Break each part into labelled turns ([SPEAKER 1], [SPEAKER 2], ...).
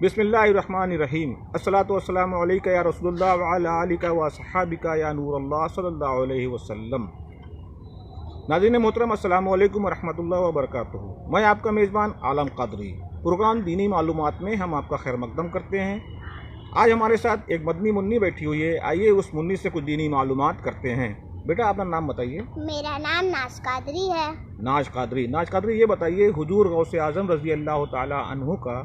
[SPEAKER 1] बिस्मिल्लाहिर्रहमानिर्रहीम। अस्सलातु वस्सलामु अलैका या रसूलुल्लाह व अला आलिका व सहाबिका या नूरल्लाह सल्लल्लाहु अलैहि वसल्लम। नाज़रीन मोहतरम, अस्सलामु अलैकुम व रहमतुल्लाहि व बरकातुहू। मैं आपका मेज़बान आलम कादरी। प्रोग्राम दीनी मालूमात में हम आपका खैर मकदम करते हैं। आज हमारे साथ एक मदनी मुन्नी बैठी हुई है। आइए उस मुन्नी से कुछ दीनी मालूमात करते हैं। बेटा, अपना नाम बताइए।
[SPEAKER 2] मेरा नाम नाज कादरी है।
[SPEAKER 1] नाज कादरी, ये बताइए हुजूर गौसे आज़म रज़ी अल्लाह ताला अन्हु का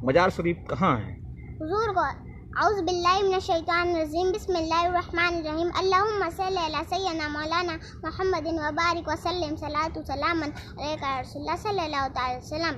[SPEAKER 1] मजार शरीफ कहाँ है?
[SPEAKER 2] हुजूर औज़ु बिल्लाहि मिनश शैतानिर रजीम, बिस्मिल्लाहिर रहमानिर रहीम। अल्लाहुम्मा सल्लि अला सय्यिदना मौलाना मुहम्मदिन व बारिक व सल्लिम सलातु सलामन अलैका रसूलुल्लाह सल्लल्लाहु अलैहि वसल्लम।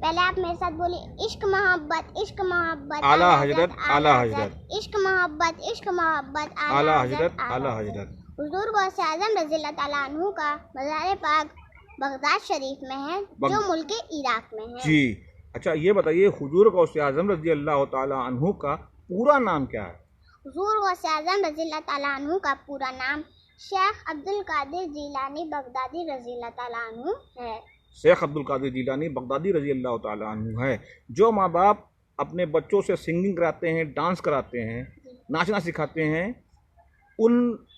[SPEAKER 2] पहले आप मेरे साथ बोलिए, इश्क मोहब्बत इश्क मोहब्बत
[SPEAKER 1] आला हजरत आला हजरत,
[SPEAKER 2] इश्क मोहब्बत इश्क मोहब्बत
[SPEAKER 1] आला हजरत आला हजरत।
[SPEAKER 2] हुजूर गौसे आज़म रज़ी अल्लाह ताला अन्हु का मज़ार पाक बगदाद शरीफ में है, जो मुल्क इराक में है।
[SPEAKER 1] जी अच्छा, ये बताइए हुजूर गौसे आज़म रज़ी अल्लाह ताला अन्हु का पूरा नाम क्या है?
[SPEAKER 2] हुजूर गौसे आज़म रज़ी अल्लाह ताला अन्हु का पूरा नाम शेख अब्दुल कादिर जीलानी बगदादी रज़ी अल्लाह ताला अन्हु है।
[SPEAKER 1] शेख अब्दुल कादिर जीलानी बगदादी रज़ी अल्लाह ताला अन्हु है। जो माँ बाप अपने बच्चों से सिंगिंग कराते हैं, डांस कराते हैं, नाचना सिखाते हैं, उन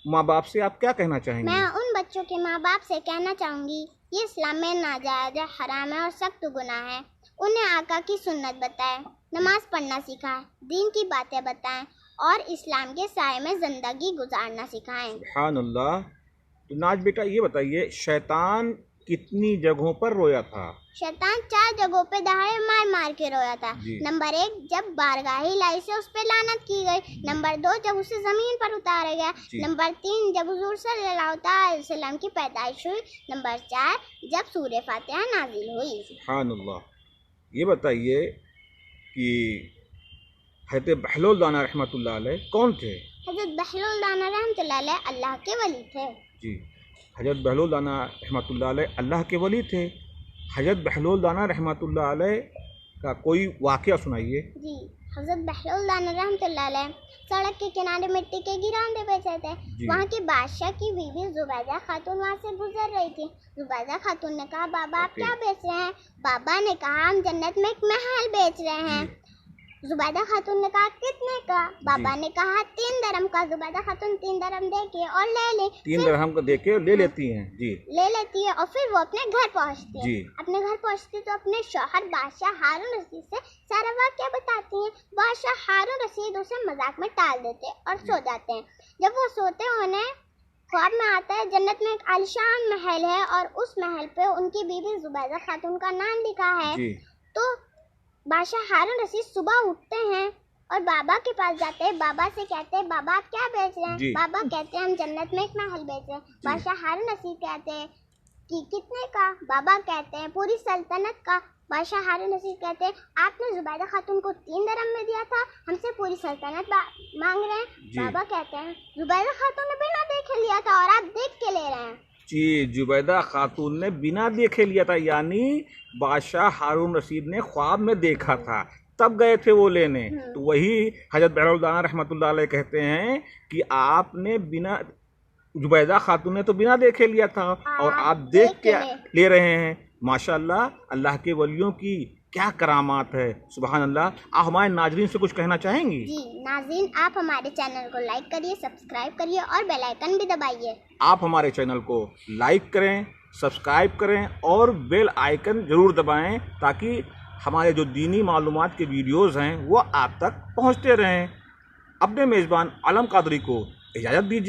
[SPEAKER 1] माँ बाप से आप क्या कहना चाहेंगे?
[SPEAKER 2] मैं उन बच्चों के माँ बाप से कहना चाहूँगी, ये इस्लाम में नाजायज़ है, हराम है और सख्त गुनाह है। उन्हें आका की सुन्नत बताएं, नमाज पढ़ना सिखाएं, दीन की बातें बताएं और इस्लाम के साए में ज़िंदगी गुजारना सिखाएं।
[SPEAKER 1] सुभान अल्लाह। तो नाज बेटा, ये बताइए शैतान कितनी जगहों पर रोया था?
[SPEAKER 2] शैतान 4 जगहों पे दहाड़े मार मार के रोया था। नंबर 1, जब बारगाही लाई से उस पे लानत की गई। नंबर 2, जब उसे जमीन पर उतारा गया। नंबर 3, जब हुजूर सल्लल्लाहु अलैहि वसल्लम की पैदाइश हुई। नंबर 4, जब सूरह फातिहा नाजिल हुई।
[SPEAKER 1] सुभान अल्लाह। ये बताइए कि हज़रत बहलौल दाना रहमतुल्लाह अलैह कौन थे?
[SPEAKER 2] हज़रत बहलौल दाना रहमतुल्लाह अलैह अल्लाह के वली थे।
[SPEAKER 1] जी, हज़रत बहलौल दाना रहमतुल्लाह अलैह अल्लाह के वली थे। हज़रत बहलौल दाना रहमतुल्लाह अलैह का कोई वाक़या सुनाइए।
[SPEAKER 2] जी, हज़रत बहलौल दाना रहमतुल्लाह अलैह सड़क के किनारे मिट्टी के गिरांदे बेचे थे। वहाँ की बादशाह की बीवी जुबैदा खातून वहाँ से गुजर रही थी। जुबैदा खातून ने कहा, बाबा आप क्या बेच रहे हैं? बाबा ने कहा, हम जन्नत में एक महल बेच रहे हैं। जुबैदा खातून ने कहा, कितने का? बाबा ने कहा, 3 दरहम का। जुबैदा खातून 3 दरहम दे के और ले ले
[SPEAKER 1] 3 दरहम को दे के ले लेती हैं। जी,
[SPEAKER 2] ले लेती है और फिर वो अपने घर पहुँचती है। अपने घर पहुँचती तो अपने शौहर बादशाह हारून रशीद से सारा वाक़या बताती हैं। बादशाह हारून रशीद उसे मजाक में टाल देते और सो जाते हैं। जब वो सोते हैं, उन्हें ख्वाब में आता है जन्नत में एक आलिशान महल है और उस महल पे उनकी बीवी जुबैदा खातून का नाम लिखा है। तो बादशाह हारून रशीद सुबह उठते हैं और बाबा के पास जाते हैं। बाबा से कहते हैं, बाबा आप क्या बेच रहे हैं? बाबा कहते हैं, हम जन्नत में एक महल बेच रहे हैं। बादशाह हारून रशीद कहते हैं कि कितने का? बाबा कहते हैं, पूरी सल्तनत का। बादशाह हारून रशीद कहते हैं, आपने जुबैदा खातून को 3 दरहम में दिया था, हमसे पूरी सल्तनत मांग रहे हैं। बाबा कहते हैं, जुबैदा खातून ने बिना देखे लिया था और आप देख के ले रहे हैं।
[SPEAKER 1] जी, जुबैदा खातून ने बिना देखे लिया था, यानी बादशाह हारून रशीद ने ख्वाब में देखा था, तब गए थे वो लेने। तो वही हज़रत बहलौल दाना रहमतुल्लाह अलैह कहते हैं कि आपने बिना, जुबैदा खातून ने तो बिना देखे लिया था और आप देख के ले रहे हैं। माशाअल्लाह, अल्लाह के वलियों की क्या करामात है। सुभान अल्लाह। आप हमारे नाजरीन से कुछ कहना चाहेंगी?
[SPEAKER 2] जी नाज़रीन, आप हमारे चैनल को लाइक करिए, सब्सक्राइब करिए और बेल आइकन भी दबाइए।
[SPEAKER 1] आप हमारे चैनल को लाइक करें, सब्सक्राइब करें और बेल आइकन ज़रूर दबाएं, ताकि हमारे जो दीनी मालूमात के वीडियोज़ हैं वो आप तक पहुँचते रहें। अपने मेज़बान आलम कादरी को इजाज़त दीजिए।